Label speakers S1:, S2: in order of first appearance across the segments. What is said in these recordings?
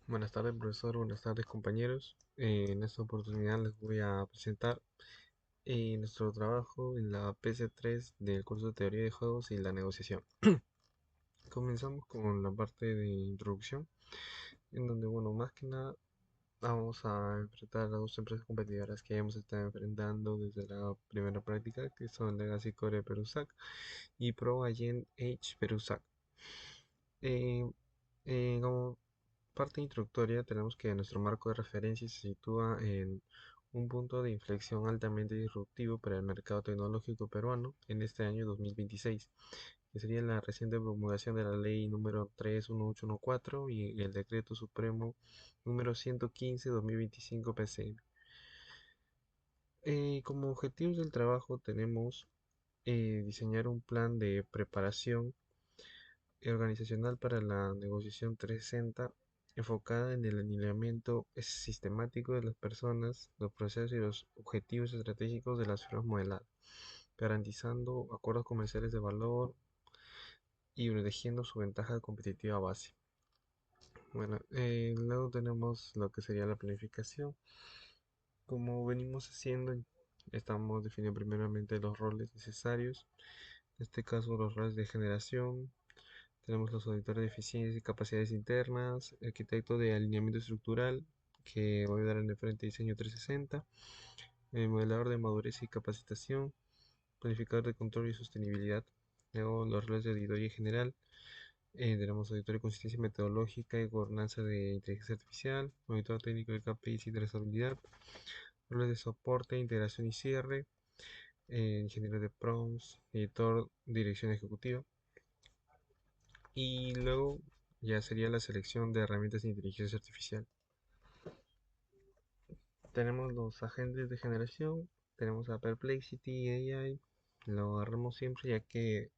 S1: Buenas tardes, profesor. Buenas tardes, compañeros. En esta oportunidad les voy a presentar nuestro trabajo en la PC3 del curso de Teoría de Juegos y la Negociación. Comenzamos con la parte de introducción, en donde, bueno, más que nada vamos a enfrentar a dos empresas competidoras que hemos estado enfrentando desde la primera práctica, que son Legacy Core Perusac y ProAgent H Perusac. Eh, Como parte introductoria, tenemos que nuestro marco de referencia se sitúa en un punto de inflexión altamente disruptivo para el mercado tecnológico peruano en este año 2026, que sería la reciente promulgación de la ley número 31814 y el decreto supremo número 115/2025 PCM. Como objetivos del trabajo tenemos diseñar un plan de preparación organizacional para la negociación 360 enfocada en el alineamiento sistemático de las personas, los procesos y los objetivos estratégicos de las firmas modeladas, garantizando acuerdos comerciales de valor y protegiendo su ventaja competitiva base. Bueno, luego tenemos lo que sería la planificación. Como venimos haciendo, estamos definiendo primeramente los roles necesarios, en este caso los roles de generación. Tenemos los auditores de eficiencia y capacidades internas, arquitecto de alineamiento estructural, que va a ayudar en el frente diseño 360, el modelador de madurez y capacitación, planificador de control y sostenibilidad. Luego los roles de auditoría general, tenemos auditoría de consistencia metodológica y gobernanza de inteligencia artificial, monitor técnico de KPIs y trazabilidad, roles de soporte, integración y cierre, ingeniero de prompts, editor, dirección ejecutiva. Y luego ya sería la selección de herramientas de inteligencia artificial. Tenemos los agentes de generación, tenemos a Perplexity AI, lo agarramos siempre ya que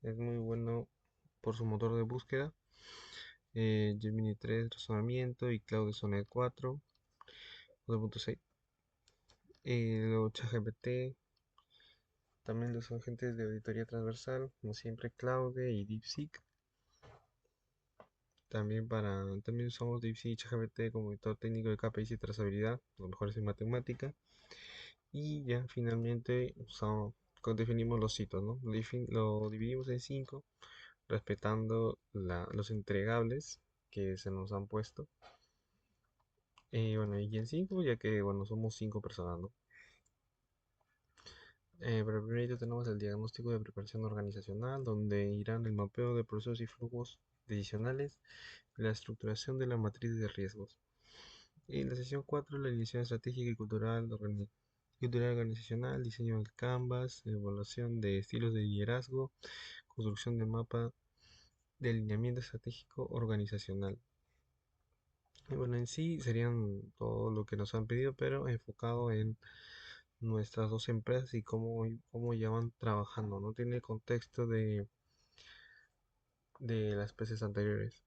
S1: es muy bueno por su motor de búsqueda, Gemini 3 razonamiento y Claude Sonnet 4, 2.6. Luego ChatGPT, también los agentes de auditoría transversal, como siempre Claude y DeepSeek. También usamos DeepSeek y ChatGPT como editor técnico de KPIs y trazabilidad, lo mejor es en matemática. Y ya finalmente definimos los hitos, ¿no? Lo dividimos en 5, respetando los entregables que se nos han puesto. Bueno, y en 5, ya que, bueno, somos 5 personas, ¿no? Pero primero tenemos el diagnóstico de preparación organizacional, donde irán el mapeo de procesos y flujos decisionales y la estructuración de la matriz de riesgos. En la sesión 4, la alineación estratégica y cultural organizacional, diseño del Canvas, evaluación de estilos de liderazgo, construcción de mapa de alineamiento estratégico organizacional. Y bueno, en sí serían todo lo que nos han pedido, pero enfocado en nuestras dos empresas y cómo ya van trabajando. No tiene contexto de las veces anteriores.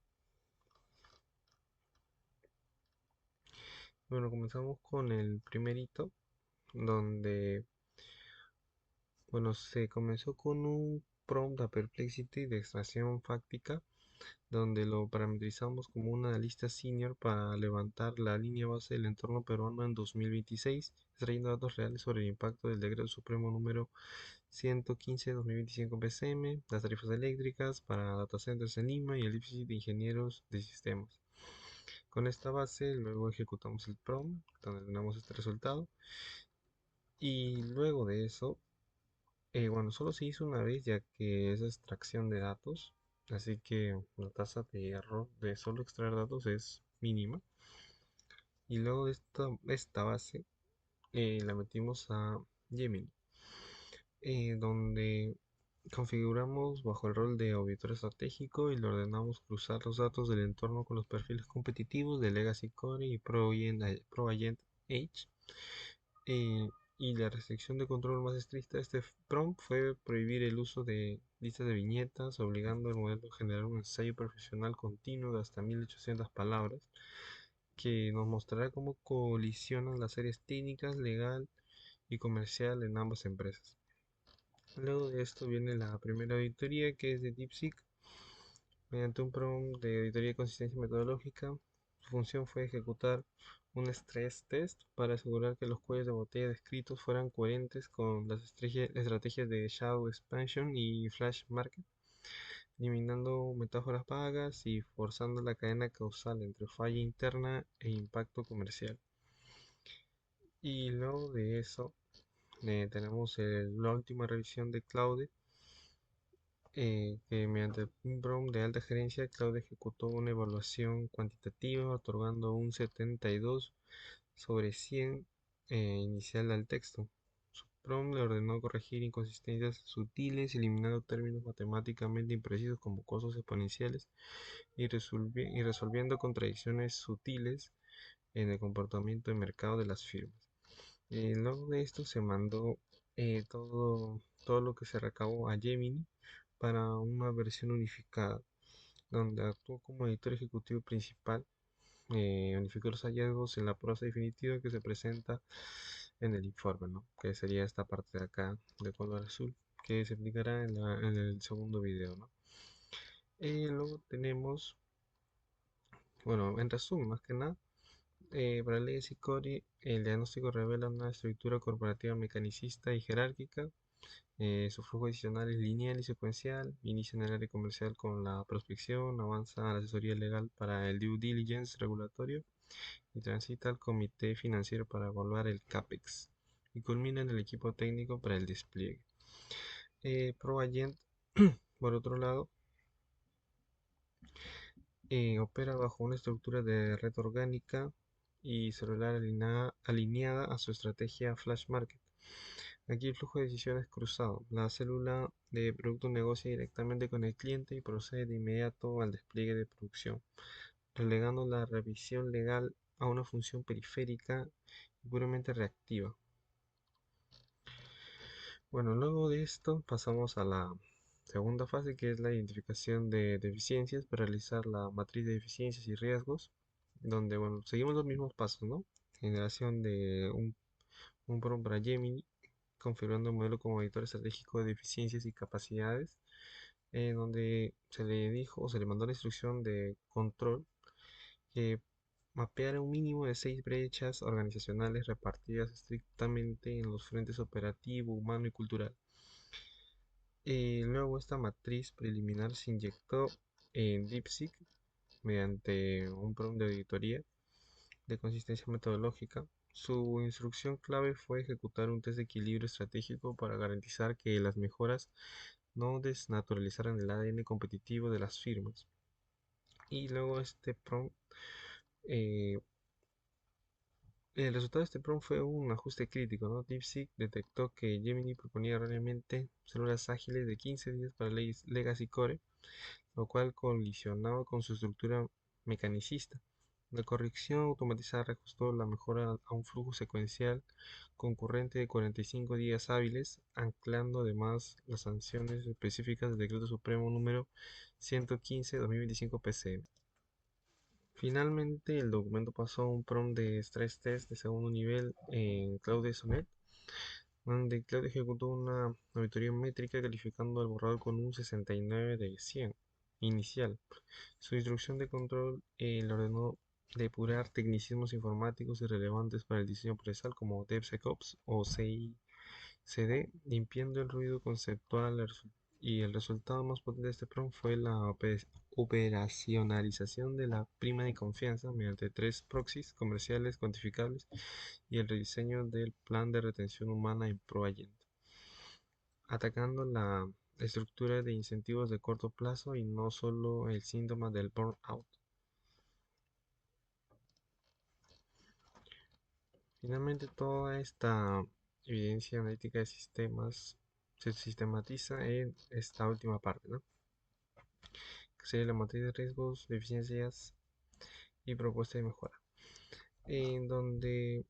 S1: Bueno, comenzamos con el primer hito, donde, bueno, se comenzó con un prompt a Perplexity de extracción fáctica, donde lo parametrizamos como un analista senior para levantar la línea base del entorno peruano en 2026, extrayendo datos reales sobre el impacto del decreto supremo número 115/2025 PCM, las tarifas eléctricas para data centers en Lima y el déficit de ingenieros de sistemas. Con esta base luego ejecutamos el prompt, donde tenemos este resultado, y luego de eso, bueno, solo se hizo una vez ya que es extracción de datos, así que la tasa de error de solo extraer datos es mínima. Y luego de esta base la metimos a Gemini, donde configuramos bajo el rol de auditor estratégico y le ordenamos cruzar los datos del entorno con los perfiles competitivos de Legacy Core y ProAgent H. Eh, y la restricción de control más estricta de este prompt fue prohibir el uso de listas de viñetas, obligando al modelo a generar un ensayo profesional continuo de hasta 1800 palabras, que nos mostrará cómo colisionan las áreas técnicas, legal y comercial en ambas empresas. Luego de esto viene la primera auditoría, que es de DeepSeek, mediante un prompt de auditoría de consistencia metodológica. Su función fue ejecutar un stress test para asegurar que los cuellos de botella descritos fueran coherentes con las estrategias de Shadow Expansion y Flash Market, eliminando metáforas vagas y forzando la cadena causal entre falla interna e impacto comercial. Y luego de eso tenemos la última revisión de Claude, que mediante un prompt de alta gerencia, Claude ejecutó una evaluación cuantitativa otorgando un 72 sobre 100 inicial al texto. Su prompt le ordenó corregir inconsistencias sutiles, eliminando términos matemáticamente imprecisos como costos exponenciales y resolviendo contradicciones sutiles en el comportamiento de mercado de las firmas. Luego de esto se mandó todo lo que se recabó a Gemini para una versión unificada, donde actuó como editor ejecutivo principal. Unificó los hallazgos en la prosa definitiva que se presenta en el informe, ¿no? Que sería esta parte de acá de color azul, que se explicará en el segundo video, ¿no? Luego tenemos, bueno, en resumen, más que nada, para Legacy Core, el diagnóstico revela una estructura corporativa mecanicista y jerárquica. Su flujo adicional es lineal y secuencial. Inicia en el área comercial con la prospección, avanza a la asesoría legal para el due diligence regulatorio y transita al comité financiero para evaluar el CAPEX y culmina en el equipo técnico para el despliegue. ProAgent, por otro lado, opera bajo una estructura de red orgánica y celular alineada a su estrategia Flash Market. Aquí el flujo de decisiones cruzado. La célula de producto negocia directamente con el cliente y procede de inmediato al despliegue de producción, relegando la revisión legal a una función periférica y puramente reactiva. Bueno, luego de esto pasamos a la segunda fase, que es la identificación de deficiencias para realizar la matriz de deficiencias y riesgos, donde, bueno, seguimos los mismos pasos, ¿no? Generación de un prompt para Gemini, configurando el modelo como editor estratégico de deficiencias y capacidades, donde se le dijo o se le mandó la instrucción de control que mapeara un mínimo de 6 brechas organizacionales repartidas estrictamente en los frentes operativo, humano y cultural. Luego esta matriz preliminar se inyectó en DeepSeek mediante un prompt de auditoría de consistencia metodológica. Su instrucción clave fue ejecutar un test de equilibrio estratégico para garantizar que las mejoras no desnaturalizaran el ADN competitivo de las firmas. Y luego este prompt, eh, el resultado de este prompt fue un ajuste crítico, ¿no? DeepSeek detectó que Gemini proponía erróneamente células ágiles de 15 días para Legacy Core, lo cual colisionaba con su estructura mecanicista. La corrección automatizada reajustó la mejora a un flujo secuencial concurrente de 45 días hábiles, anclando además las sanciones específicas del Decreto Supremo número 115/2025 PCM. Finalmente, el documento pasó a un prompt de stress test de segundo nivel en Claude Sonnet, donde Claude ejecutó una auditoría métrica calificando el borrador con un 69 de 100 inicial. Su instrucción de control le ordenó depurar tecnicismos informáticos irrelevantes para el diseño procesal como DevSecOps o CI/CD, limpiando el ruido conceptual y el resultado más potente de este prompt fue la operacionalización de la prima de confianza mediante 3 proxies comerciales cuantificables y el rediseño del plan de retención humana en ProAgent, atacando la estructura de incentivos de corto plazo y no solo el síntoma del burnout. Finalmente, toda esta evidencia analítica de sistemas se sistematiza en esta última parte, ¿no? Que sería la matriz de riesgos, deficiencias y propuesta de mejora, en donde,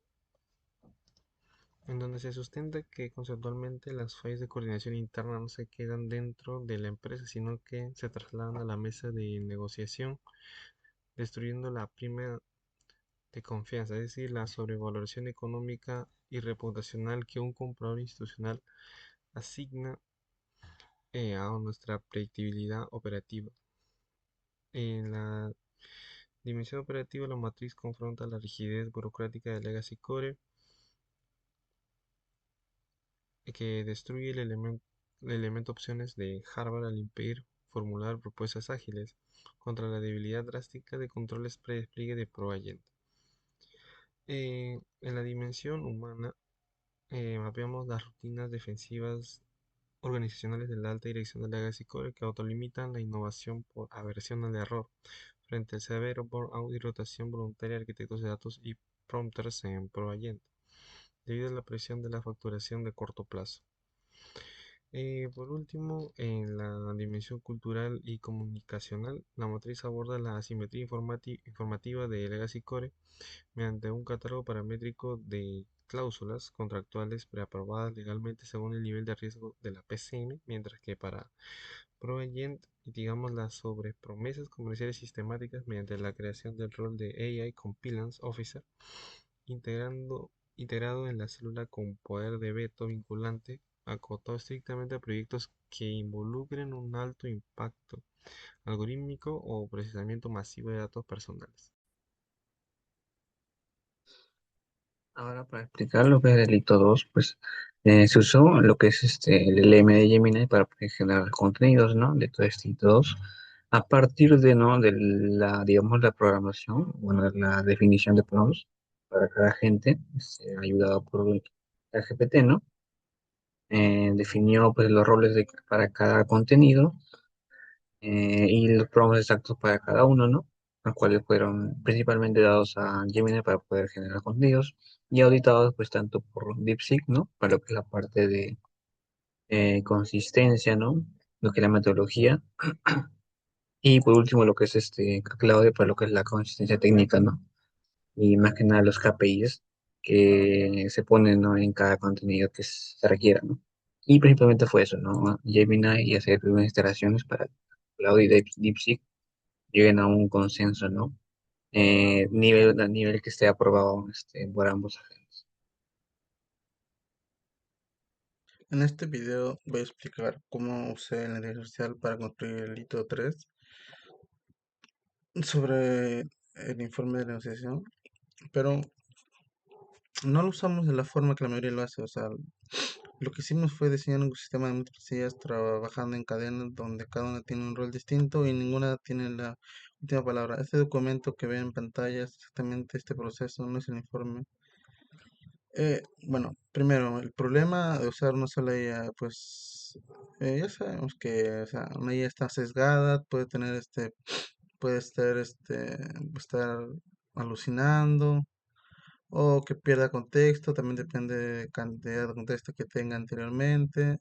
S1: en donde se sustenta que conceptualmente las fallas de coordinación interna no se quedan dentro de la empresa, sino que se trasladan a la mesa de negociación, destruyendo la prima de confianza, es decir, la sobrevaloración económica y reputacional que un comprador institucional asigna a nuestra predictibilidad operativa. En la Dimensión operativa, la matriz confronta la rigidez burocrática de Legacy Core, que destruye el elemento opciones de Harvard al impedir formular propuestas ágiles contra la debilidad drástica de controles predespliegue de ProAgent. En la dimensión humana, mapeamos las rutinas defensivas organizacionales de la alta dirección de Legacy Core que autolimitan la innovación por aversión al error frente al severo burnout y rotación voluntaria de arquitectos de datos y prompters en ProAgent, debido a la presión de la facturación de corto plazo. Por último, en la dimensión cultural y comunicacional, la matriz aborda la asimetría informativa de Legacy Core mediante un catálogo paramétrico de cláusulas contractuales preaprobadas legalmente según el nivel de riesgo de la PCM, mientras que para ProAgent mitigamos las sobrepromesas comerciales sistemáticas mediante la creación del rol de AI Compliance Officer, integrado en la célula con poder de veto vinculante, acotado estrictamente a proyectos que involucren un alto impacto algorítmico o procesamiento masivo de datos personales.
S2: Ahora, para explicar lo que es delito 2 pues se usó lo que es el LM de Gemini para generar contenidos, ¿no? De todo este delito 2 a partir de, ¿no? De la, digamos, la programación, bueno, la definición de prompts para cada agente, ayudado por el GPT, ¿no? Definió, pues, los roles para cada contenido y los prompts exactos para cada uno, ¿no? Los cuales fueron principalmente dados a Gemini para poder generar contenidos y auditados pues tanto por DeepSeek, ¿no? Para lo que es la parte de consistencia, ¿no? Lo que es la metodología y por último lo que es Claude para lo que es la consistencia técnica, ¿no? Y más que nada los KPIs que se ponen, ¿no? En cada contenido que se requiera, ¿no? Y principalmente fue eso, ¿no? Gemini y hacer unas instalaciones para Claude y DeepSeek lleguen a un consenso, ¿no? A nivel que esté aprobado por ambos agentes.
S3: En este video voy a explicar cómo usé la inteligencia artificial para construir el hito 3 sobre el informe de negociación, pero no lo usamos de la forma que la mayoría lo hace. O sea, lo que hicimos fue diseñar un sistema de múltiples sillas trabajando en cadenas donde cada una tiene un rol distinto y ninguna tiene la última palabra. Este documento que ven en pantalla es exactamente este proceso, no es el informe. Bueno, primero, el problema de usar una sola IA, pues ya sabemos que, o sea, una IA está sesgada, puede tener puede estar alucinando o que pierda contexto, también depende de cantidad de contexto que tenga anteriormente,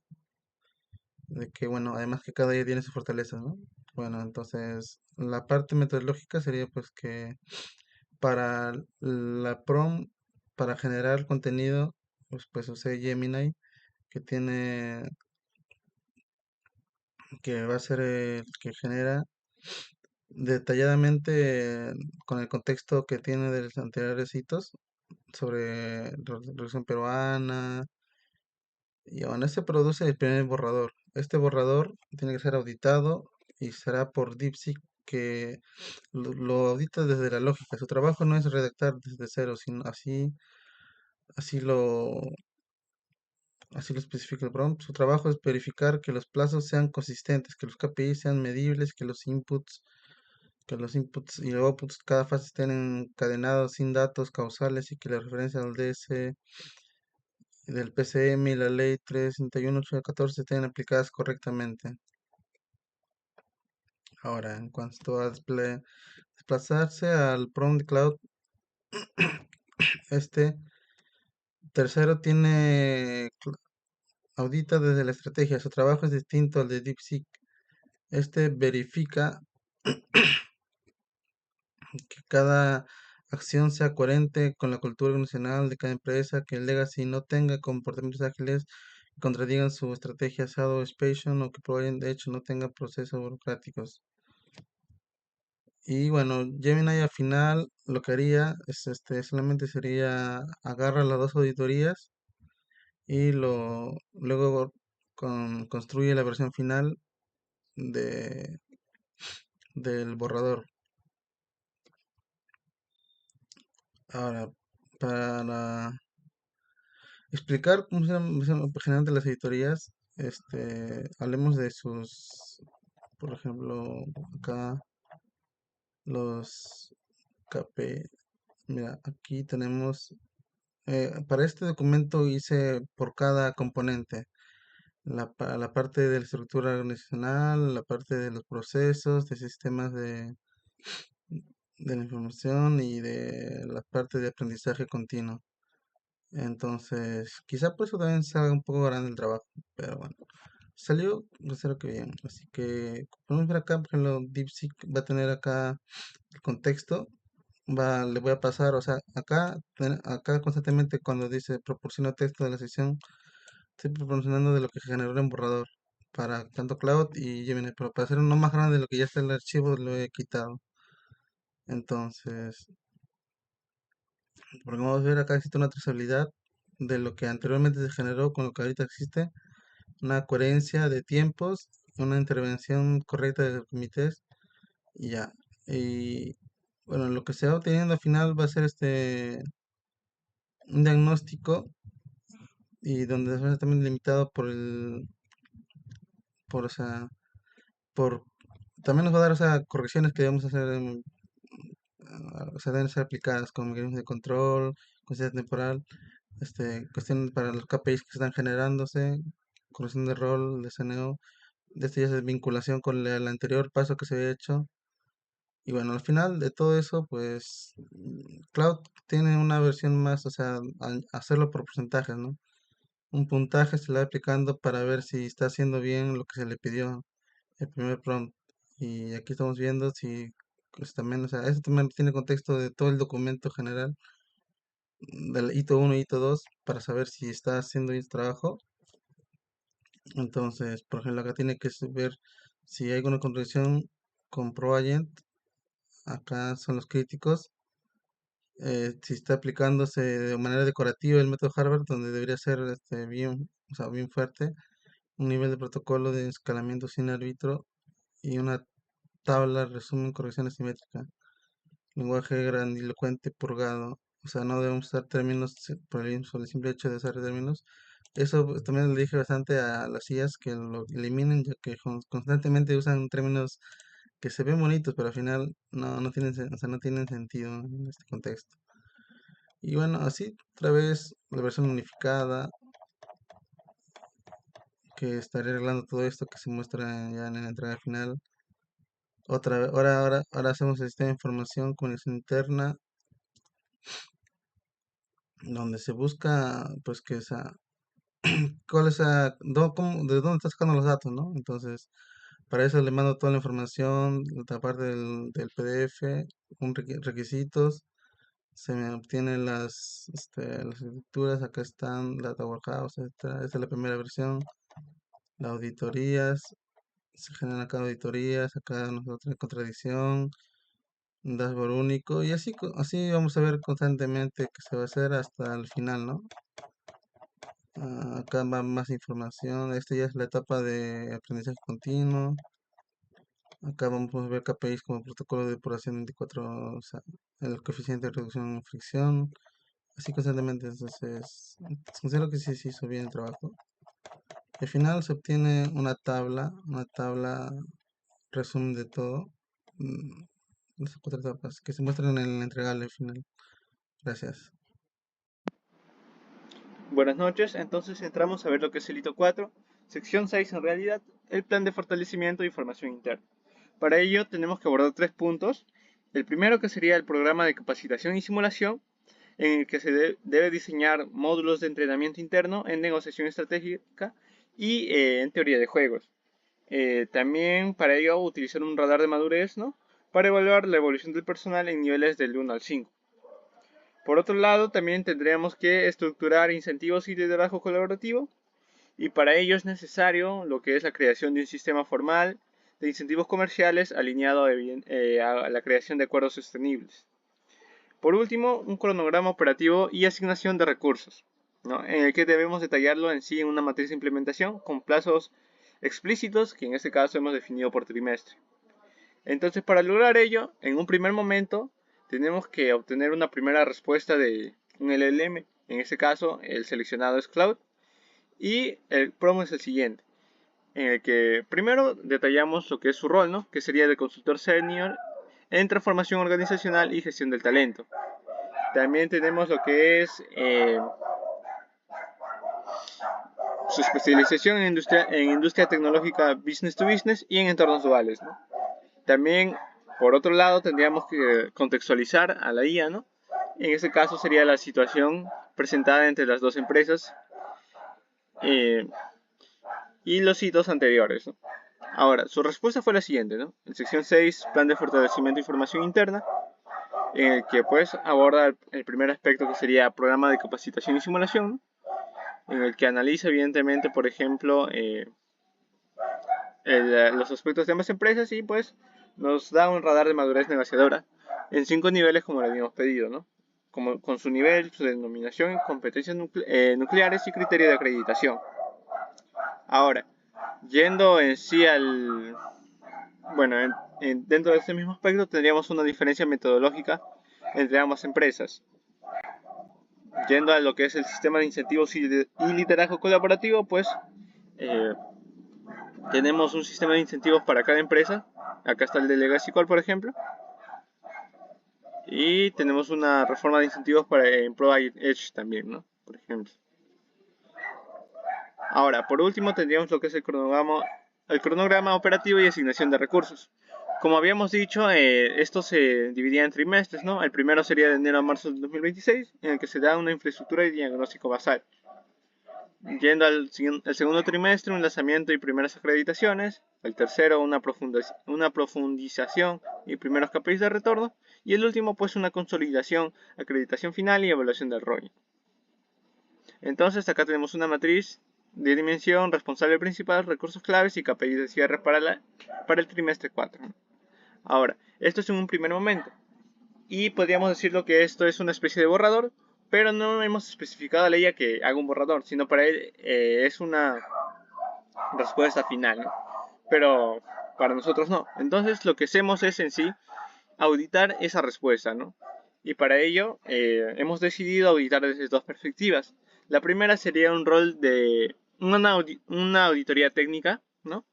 S3: de que, bueno, además que cada IA tiene sus fortalezas, ¿no? Bueno, entonces, la parte metodológica sería pues que para la prompt, para generar contenido, pues usé Gemini que que va a ser el que genera detalladamente con el contexto que tiene de los anteriores hitos sobre Revolución Peruana. Y bueno, este produce el primer borrador. Este borrador tiene que ser auditado y será por DeepSeek que lo audita desde la lógica. Su trabajo no es redactar desde cero, sino así lo, así lo especifica el prompt. Su trabajo es verificar que los plazos sean consistentes, que los KPIs sean medibles, que los inputs y los outputs cada fase estén encadenados sin datos causales y que la referencia al DS del PCM y la ley 361/814 estén aplicadas correctamente. Ahora, en cuanto a desplazarse al prompt cloud, este tercero audita desde la estrategia. Su trabajo es distinto al de DeepSeek. Este verifica que cada acción sea coherente con la cultura organizacional de cada empresa, que el legacy no tenga comportamientos ágiles que contradigan su estrategia Shadow Expansion o que provean de hecho no tenga procesos burocráticos. Y bueno, Gemini al final lo que haría es solamente sería agarra las dos auditorías y luego construye la versión final de, del borrador. Ahora, para explicar cómo funcionan generalmente las auditorías, hablemos de sus, por ejemplo, acá los KP. Mira, aquí tenemos, para este documento hice por cada componente, la parte de la estructura organizacional, la parte de los procesos, de sistemas de la información y de la parte de aprendizaje continuo. Entonces, quizá por eso también se haga un poco grande el trabajo, pero bueno, salió, considero que bien. Así que podemos ver acá, por ejemplo, DeepSeek va a tener acá el contexto, le voy a pasar, o sea, acá constantemente cuando dice proporciona texto de la sesión, estoy proporcionando de lo que generó en borrador para tanto Cloud y Gemini, pero para hacer uno más grande de lo que ya está en el archivo lo he quitado. Entonces, porque vamos a ver acá existe una trazabilidad de lo que anteriormente se generó con lo que ahorita existe, una coherencia de tiempos, una intervención correcta de los comités y ya. Y bueno, lo que se va obteniendo al final va a ser un diagnóstico y donde va a ser también limitado o sea, por, también nos va a dar, o sea, correcciones que debemos hacer, o sea, deben ser aplicadas como mecanismos de control, consistencia temporal, cuestiones para los KPIs que están generándose, corrección de rol, de CNO, de esto ya es vinculación con el anterior paso que se había hecho. Y bueno, al final de todo eso, pues Cloud tiene una versión más, o sea, al hacerlo por porcentajes, ¿no? Un puntaje se le va aplicando para ver si está haciendo bien lo que se le pidió el primer prompt. Y aquí estamos viendo si pues, también, o sea, eso también tiene contexto de todo el documento general del hito 1 y hito 2 para saber si está haciendo bien su trabajo. Entonces, por ejemplo, acá tiene que ver si hay alguna contradicción con ProAgent. Acá son los críticos. Si está aplicándose de manera decorativa el método Harvard, donde debería ser bien, o sea, bien fuerte, un nivel de protocolo de escalamiento sin árbitro y una tabla resumen corrección asimétrica, lenguaje grandilocuente purgado, o sea, no debemos usar términos por el simple hecho de usar términos. Eso pues, también le dije bastante a las IAs que lo eliminen, ya que constantemente usan términos que se ven bonitos, pero al final no tienen, o sea, no tienen sentido en este contexto. Y bueno, así otra vez la versión unificada que estaría arreglando todo esto que se muestra ya en la entrada final. Otra vez, ahora hacemos el sistema de información, comunicación interna, donde se busca, pues, que esa, cuál es de dónde está sacando los datos, ¿no? Entonces, para eso le mando toda la información, otra parte del PDF, requisitos, se me obtienen las escrituras, acá están, Data Warehouse, etcétera. Esta es la primera versión, las auditorías, se generan acá auditorías, acá nosotros contradicción, un dashboard único, y así, así vamos a ver constantemente que se va a hacer hasta el final, ¿no? Acá va más información. Esta ya es la etapa de aprendizaje continuo. Acá vamos a ver KPIs como protocolo de depuración 24, o sea, el coeficiente de reducción de fricción. Así constantemente. Entonces, considero que sí se hizo bien el trabajo. Al final se obtiene una tabla resumen de todo. mm, Las cuatro etapas que se muestran en el entregable final. Gracias.
S4: Buenas noches, entonces entramos a ver lo que es el hito 4, sección 6 en realidad, el plan de fortalecimiento de información interna. Para ello tenemos que abordar 3 puntos. El primero que sería el programa de capacitación y simulación, en el que se debe diseñar módulos de entrenamiento interno en negociación estratégica y en teoría de juegos. También para ello utilizar un radar de madurez, ¿no? Para evaluar la evolución del personal en niveles del 1 al 5. Por otro lado, también tendríamos que estructurar incentivos y liderazgo colaborativo, y para ello es necesario lo que es la creación de un sistema formal de incentivos comerciales alineado a la creación de acuerdos sostenibles. Por último, un cronograma operativo y asignación de recursos, ¿no? En el que debemos detallarlo en sí en una matriz de implementación con plazos explícitos que en este caso hemos definido por trimestre. Entonces, para lograr ello, en un primer momento tenemos que obtener una primera respuesta de un LLM. En este caso, el seleccionado es Cloud. Y el promo es el siguiente, en el que primero detallamos lo que es su rol, ¿no? Que sería de consultor senior en transformación organizacional y gestión del talento. También tenemos lo que es su especialización en industria tecnológica business to business y en entornos duales, ¿no? También, por otro lado, tendríamos que contextualizar a la IA, ¿no? En este caso sería la situación presentada entre las dos empresas y los hitos anteriores, ¿no? Ahora, su respuesta fue la siguiente, ¿no? En sección 6, plan de fortalecimiento de información interna, en el que pues aborda el primer aspecto, que sería programa de capacitación y simulación, ¿no? En el que analiza evidentemente, por ejemplo, los aspectos de ambas empresas y pues nos da un radar de madurez negociadora en 5 niveles como lo habíamos pedido, ¿no? Como, con su nivel, su denominación, competencias nucleares y criterio de acreditación. Ahora, yendo en sí al... Bueno, dentro de este mismo aspecto tendríamos una diferencia metodológica entre ambas empresas. Yendo a lo que es el sistema de incentivos y liderazgo colaborativo, pues tenemos un sistema de incentivos para cada empresa. Acá está el de Legacy Core, por ejemplo. Y tenemos una reforma de incentivos para Employee Edge también, ¿no? Por ejemplo. Ahora, por último, tendríamos lo que es el cronograma operativo y asignación de recursos. Como habíamos dicho, esto se dividía en trimestres, ¿no? El primero sería de enero a marzo del 2026, en el que se da una infraestructura y diagnóstico basal. Yendo al segundo trimestre, un lanzamiento y primeras acreditaciones. El tercero, una profundización y primeros KPIs de retorno. Y el último, pues una consolidación, acreditación final y evaluación del ROI. Entonces, acá tenemos una matriz de dimensión, responsable principal, recursos claves y KPIs de cierre para el trimestre 4. Ahora, esto es en un primer momento. Y podríamos decirlo que esto es una especie de borrador, pero no hemos especificado a la IA que haga un borrador, sino para él es una respuesta final, ¿no? Pero para nosotros no. Entonces lo que hacemos es en sí auditar esa respuesta, ¿no? Y para ello hemos decidido auditar desde dos perspectivas. La primera sería un rol de una auditoría técnica, ¿no?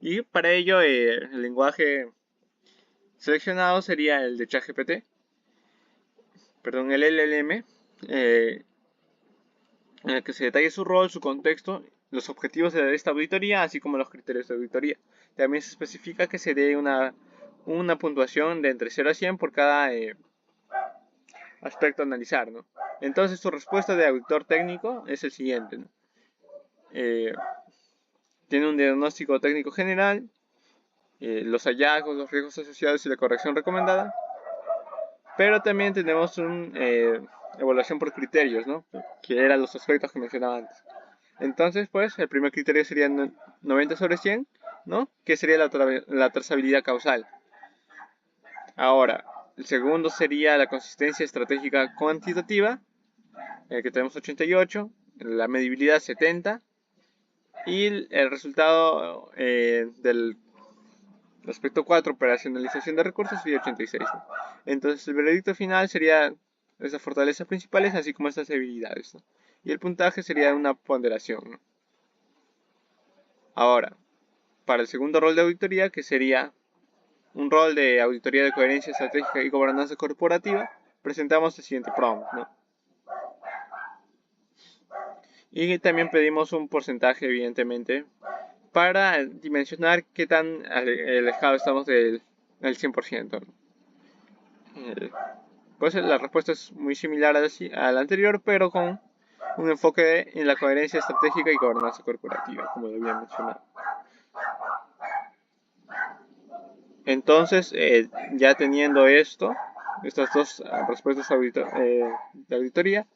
S4: Y para ello el lenguaje seleccionado sería el de ChatGPT, perdón, el LLM, en el que se detalle su rol, su contexto, los objetivos de esta auditoría, así como los criterios de auditoría. También se especifica que se dé una puntuación de entre 0 a 100 por cada aspecto a analizar, ¿no? Entonces su respuesta de auditor técnico es el siguiente, ¿no? Tiene un diagnóstico técnico general, los hallazgos, los riesgos asociados y la corrección recomendada, pero también tenemos una evaluación por criterios, ¿no? Que eran los aspectos que mencionaba antes. Entonces, pues, el primer criterio sería 90 sobre 100, ¿no? Que sería la trazabilidad causal. Ahora, el segundo sería la consistencia estratégica cuantitativa, que tenemos 88, la medibilidad 70, y el resultado del aspecto 4, operacionalización de recursos, sería 86. ¿No? Entonces el veredicto final sería esas fortalezas principales, así como estas debilidades, ¿no? Y el puntaje sería una ponderación, ¿no? Ahora, para el segundo rol de auditoría, que sería un rol de auditoría de coherencia estratégica y gobernanza corporativa, presentamos el siguiente prompt, ¿no? Y también pedimos un porcentaje, evidentemente, para dimensionar qué tan alejado estamos del 100%, ¿no? Pues la respuesta es muy similar a la anterior, pero con un enfoque en la coherencia estratégica y gobernanza corporativa, como lo había mencionado. Entonces, ya teniendo estas dos respuestas de auditoría,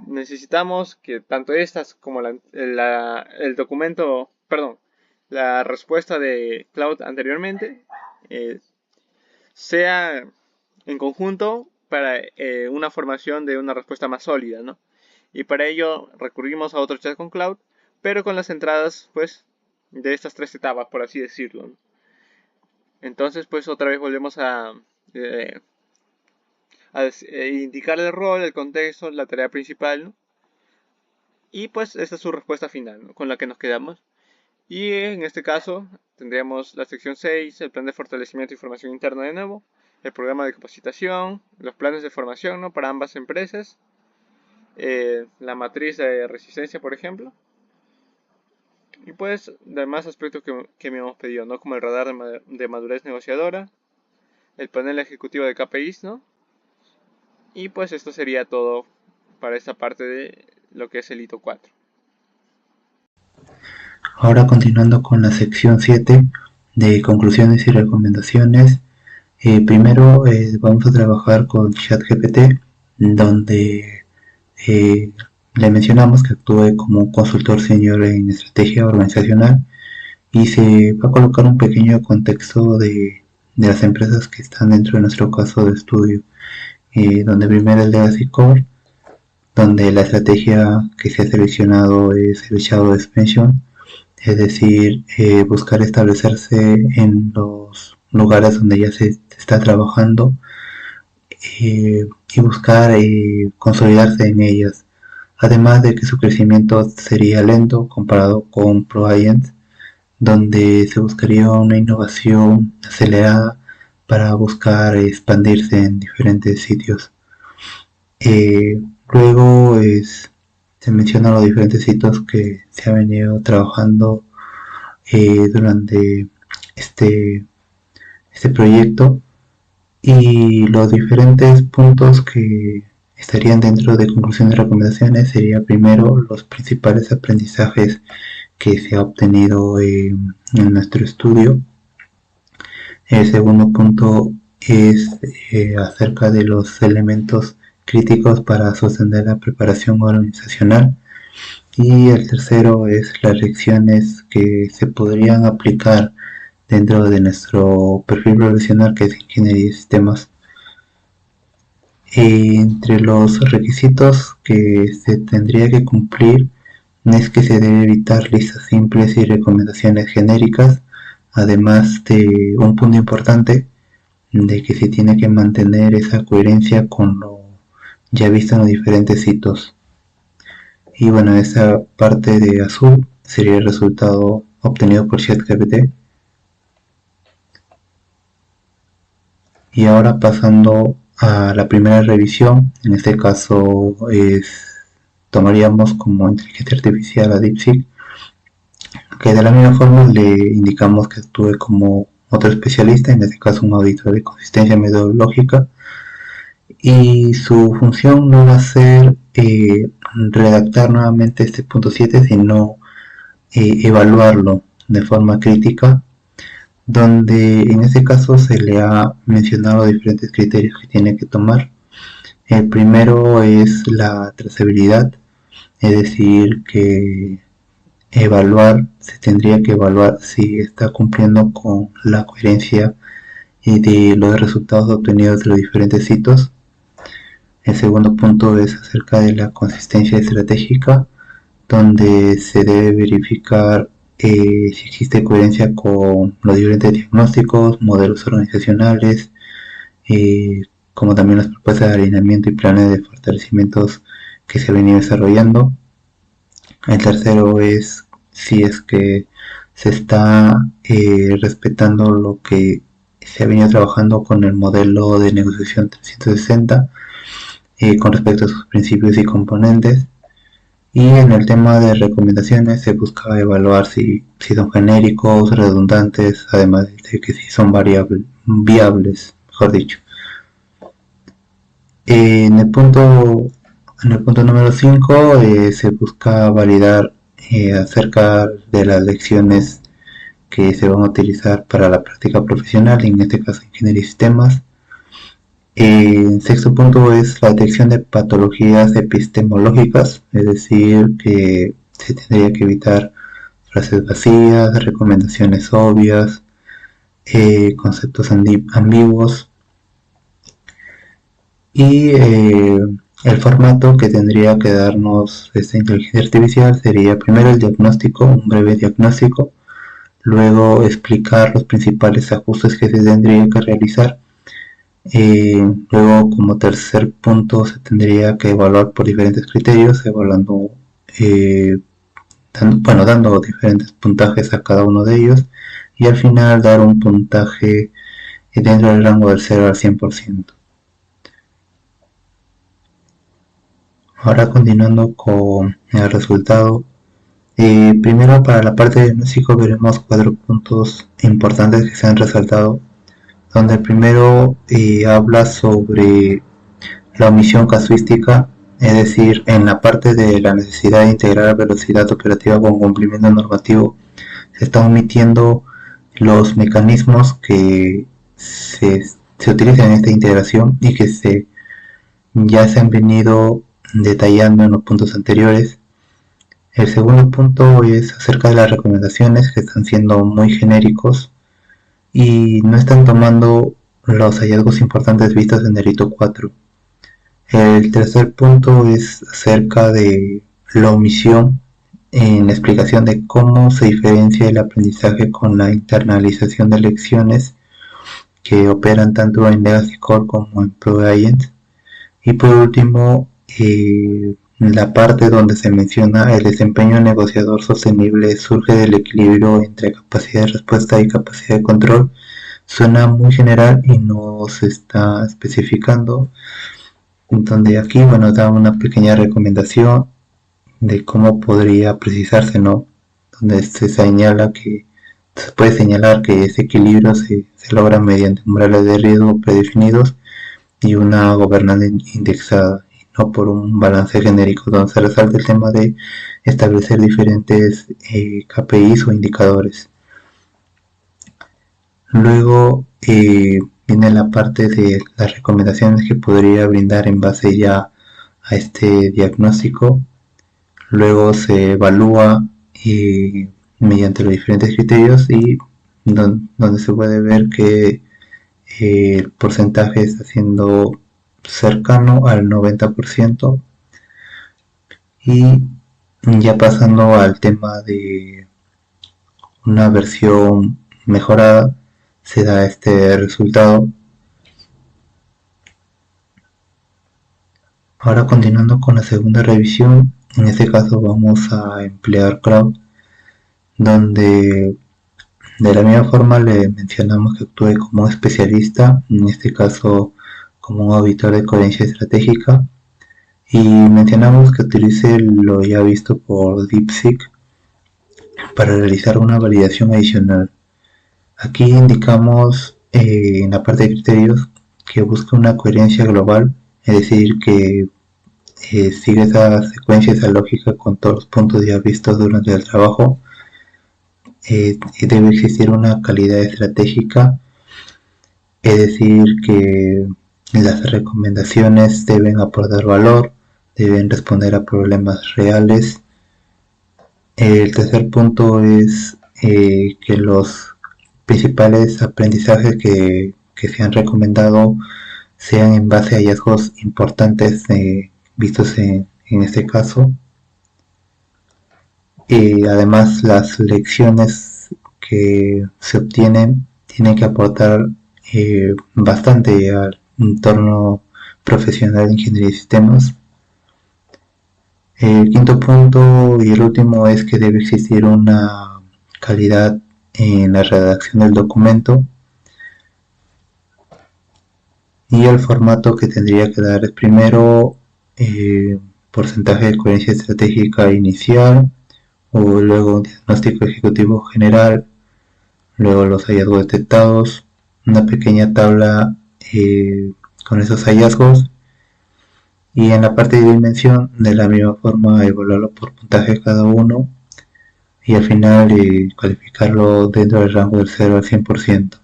S4: necesitamos que tanto estas como el documento, perdón, la respuesta de Cloud anteriormente sea en conjunto para una formación de una respuesta más sólida, ¿no? Y para ello recurrimos a otro chat con Cloud, pero con las entradas, pues, de estas tres etapas, por así decirlo, ¿no? Entonces, pues, otra vez volvemos a indicar el rol, el contexto, la tarea principal, ¿no? Y pues esta es su respuesta final, ¿no?, con la que nos quedamos. Y en este caso tendríamos la sección 6, el plan de fortalecimiento y formación interna de nuevo, el programa de capacitación, los planes de formación, ¿no?, para ambas empresas, la matriz de resistencia, por ejemplo, y pues demás aspectos que me hemos pedido, ¿no?, como el radar de madurez negociadora, el panel ejecutivo de KPIs, ¿no? Y pues esto sería todo para esta parte de lo que es el hito 4.
S5: Ahora continuando con la sección 7 de conclusiones y recomendaciones. Primero vamos a trabajar con ChatGPT, donde le mencionamos que actúe como consultor senior en estrategia organizacional y se va a colocar un pequeño contexto de las empresas que están dentro de nuestro caso de estudio, donde primero el Legacy Core, donde la estrategia que se ha seleccionado es el Shadow Expansion, es decir, buscar establecerse en los lugares donde ya se está trabajando y buscar consolidarse en ellas. Además de que su crecimiento sería lento comparado con ProAgents, donde se buscaría una innovación acelerada para buscar expandirse en diferentes sitios. Luego se mencionan los diferentes sitios que se ha venido trabajando durante este proyecto, y los diferentes puntos que estarían dentro de conclusiones y recomendaciones sería primero los principales aprendizajes que se ha obtenido en nuestro estudio. El segundo punto es acerca de los elementos críticos para sostener la preparación organizacional, y el tercero es las lecciones que se podrían aplicar dentro de nuestro perfil profesional, que es ingeniería de sistemas. Entre los requisitos que se tendría que cumplir es que se debe evitar listas simples y recomendaciones genéricas, además de un punto importante de que se tiene que mantener esa coherencia con lo ya visto en los diferentes sitios. Y bueno, esa parte de azul sería el resultado obtenido por ChatGPT. Y ahora pasando a la primera revisión, en este caso tomaríamos como inteligencia artificial a DeepSeek, que de la misma forma le indicamos que actúe como otro especialista, en este caso un auditor de consistencia metodológica, y su función no va a ser redactar nuevamente este punto 7, sino evaluarlo de forma crítica, donde en este caso se le ha mencionado diferentes criterios que tiene que tomar. El primero es la trazabilidad, es decir, que se tendría que evaluar si está cumpliendo con la coherencia de los resultados obtenidos de los diferentes sitios. El segundo punto es acerca de la consistencia estratégica, donde se debe verificar si existe coherencia con los diferentes diagnósticos, modelos organizacionales, como también las propuestas de alineamiento y planes de fortalecimientos que se han venido desarrollando. El tercero es si es que se está respetando lo que se ha venido trabajando con el modelo de negociación 360 con respecto a sus principios y componentes. Y en el tema de recomendaciones se busca evaluar si son genéricos, redundantes, además de que si son viables, mejor dicho. En el punto número 5 se busca validar acerca de las lecciones que se van a utilizar para la práctica profesional, en este caso ingeniería de sistemas. El sexto punto es la detección de patologías epistemológicas, es decir, que se tendría que evitar frases vacías, recomendaciones obvias, conceptos ambiguos. Y el formato que tendría que darnos esta inteligencia artificial sería primero el diagnóstico, un breve diagnóstico, luego explicar los principales ajustes que se tendrían que realizar, Luego, como tercer punto, se tendría que evaluar por diferentes criterios, evaluando, dando diferentes puntajes a cada uno de ellos, y al final dar un puntaje dentro del rango del 0 al 100%. Ahora, continuando con el resultado, primero, para la parte de diagnóstico veremos 4 puntos importantes que se han resaltado, donde el primero habla sobre la omisión casuística, es decir, en la parte de la necesidad de integrar velocidad operativa con cumplimiento normativo, se están omitiendo los mecanismos que se utilizan en esta integración y que ya se han venido detallando en los puntos anteriores. El segundo punto es acerca de las recomendaciones, que están siendo muy genéricos y no están tomando los hallazgos importantes vistos en el hito 4. El tercer punto es acerca de la omisión en la explicación de cómo se diferencia el aprendizaje con la internalización de lecciones que operan tanto en Legacy Core como en ProAgent. Y por último, la parte donde se menciona el desempeño negociador sostenible surge del equilibrio entre capacidad de respuesta y capacidad de control. Suena muy general y no se está especificando, donde aquí da una pequeña recomendación de cómo podría precisarse, ¿no? Donde se puede señalar que ese equilibrio se logra mediante umbrales de riesgo predefinidos y una gobernanza indexada, y no por un balance genérico, donde se resalta el tema de establecer diferentes KPIs o indicadores. Luego viene la parte de las recomendaciones que podría brindar en base ya a este diagnóstico. Luego se evalúa mediante los diferentes criterios y donde se puede ver que el porcentaje está siendo cercano al 90%. Y ya pasando al tema de una versión mejorada, se da este resultado. Ahora, continuando con la segunda revisión, en este caso vamos a emplear Crowd, donde de la misma forma le mencionamos que actúe como especialista, en este caso como un auditor de coherencia estratégica, y mencionamos que utilice lo ya visto por DeepSeek para realizar una validación adicional. Aquí indicamos en la parte de criterios que busca una coherencia global, es decir, que sigue esa secuencia, esa lógica con todos los puntos ya vistos durante el trabajo. Debe existir una calidad estratégica, es decir, que las recomendaciones deben aportar valor, deben responder a problemas reales. El tercer punto es que los principales aprendizajes que se han recomendado sean en base a hallazgos importantes vistos en este caso. Además, las lecciones que se obtienen tienen que aportar bastante al entorno profesional de ingeniería de sistemas. El quinto punto y el último es que debe existir una calidad en la redacción del documento, y el formato que tendría que dar es primero porcentaje de coherencia estratégica inicial, o luego un diagnóstico ejecutivo general, luego los hallazgos detectados, una pequeña tabla con esos hallazgos, y en la parte de dimensión de la misma forma evaluarlo por puntaje cada uno, y al final calificarlo dentro del rango del 0 al 100%.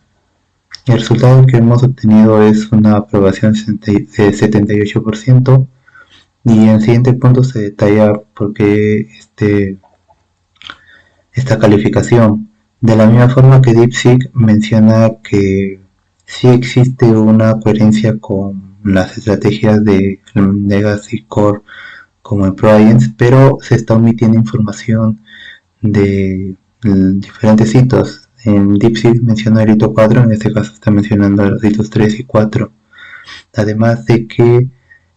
S5: El resultado que hemos obtenido es una aprobación de 78%, y en el siguiente punto se detalla por qué esta calificación. De la misma forma que DeepSeek menciona que sí existe una coherencia con las estrategias de Legacy Core como en ProAgent, pero se está omitiendo información de diferentes hitos. En DeepSeek menciona el hito 4, en este caso está mencionando los hitos 3 y 4. además de que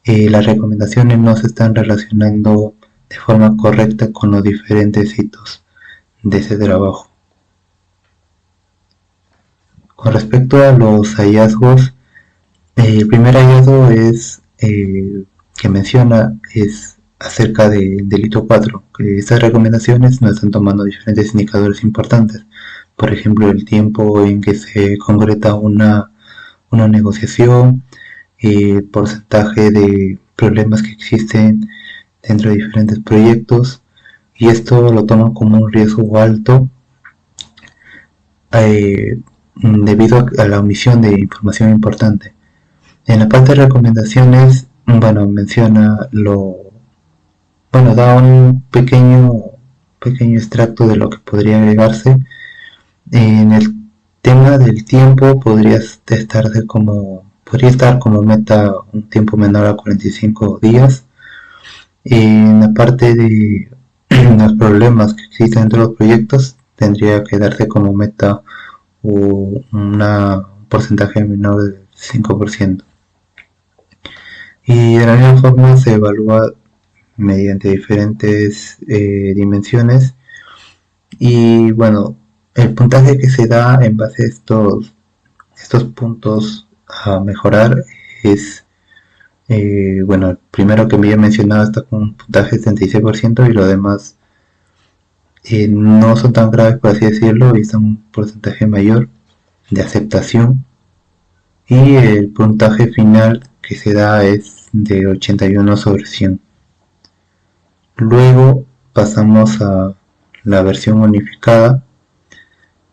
S5: las recomendaciones no se están relacionando de forma correcta con los diferentes hitos de ese trabajo. Con respecto a los hallazgos, el primer hallazgo que menciona es acerca del hito 4, que estas recomendaciones nos están tomando diferentes indicadores importantes. Por ejemplo, el tiempo en que se concreta una negociación, porcentaje de problemas que existen dentro de diferentes proyectos, y esto lo toman como un riesgo alto debido a la omisión de información importante. En la parte de recomendaciones, menciona da un pequeño extracto de lo que podría agregarse. En el tema del tiempo podría estar como meta un tiempo menor a 45 días. En la parte de los problemas que existen dentro de los proyectos, tendría que darse como meta un porcentaje menor del 5%. Y de la misma forma se evalúa mediante diferentes dimensiones, y bueno, el puntaje que se da en base a estos puntos a mejorar es el primero que me había mencionado está con un puntaje de 76%, y los demás no son tan graves, por así decirlo, y son un porcentaje mayor de aceptación, y el puntaje final que se da es de 81 sobre 100. Luego pasamos a la versión unificada,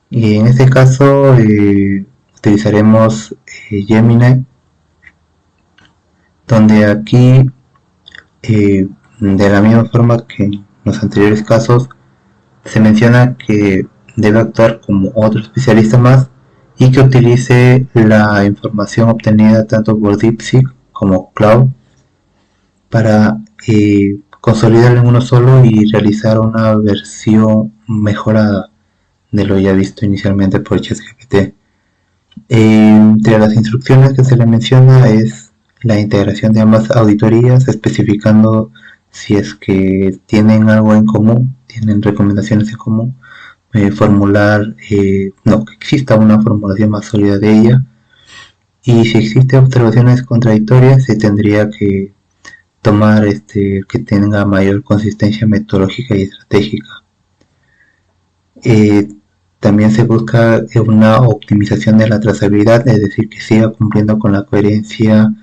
S5: y en este caso utilizaremos Gemini, donde aquí de la misma forma que en los anteriores casos se menciona que debe actuar como otro especialista más y que utilice la información obtenida tanto por DeepSeek como Cloud para consolidar en uno solo y realizar una versión mejorada de lo ya visto inicialmente por ChatGPT. Entre las instrucciones que se le menciona es la integración de ambas auditorías, especificando si es que tienen algo en común, tienen recomendaciones en común, que exista una formulación más sólida de ella, y si existen observaciones contradictorias se tendría que tomar que tenga mayor consistencia metodológica y estratégica. También se busca una optimización de la trazabilidad, es decir, que siga cumpliendo con la coherencia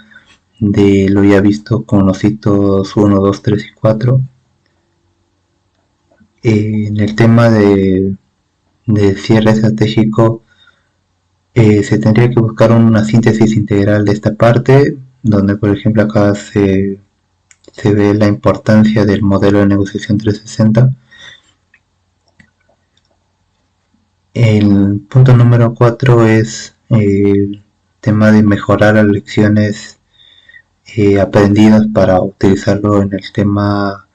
S5: de lo ya visto con los hitos 1, 2, 3 y 4. En el tema de cierre estratégico, se tendría que buscar una síntesis integral de esta parte, donde por ejemplo acá se ve la importancia del modelo de negociación 360. El punto número 4 es el tema de mejorar las lecciones aprendidas para utilizarlo en el tema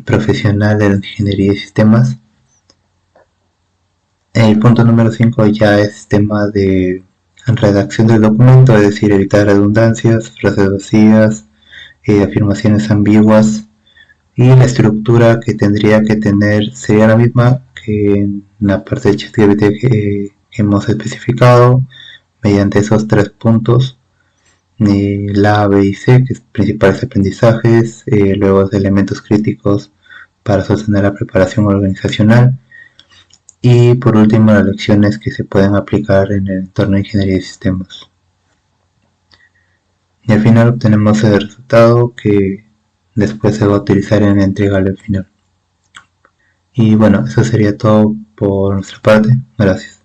S5: profesional de la ingeniería de sistemas. El punto número 5 ya es tema de redacción del documento, es decir, evitar redundancias, frases vacías, afirmaciones ambiguas, y la estructura que tendría que tener sería la misma que en la parte de ChatGPT que hemos especificado mediante esos 3 puntos: la A, B y C, que es principales aprendizajes, luego de elementos críticos para sostener la preparación organizacional, y por último las lecciones que se pueden aplicar en el entorno de ingeniería de sistemas. Y al final obtenemos el resultado que después se va a utilizar en la entrega al final. Y bueno, eso sería todo por nuestra parte. Gracias.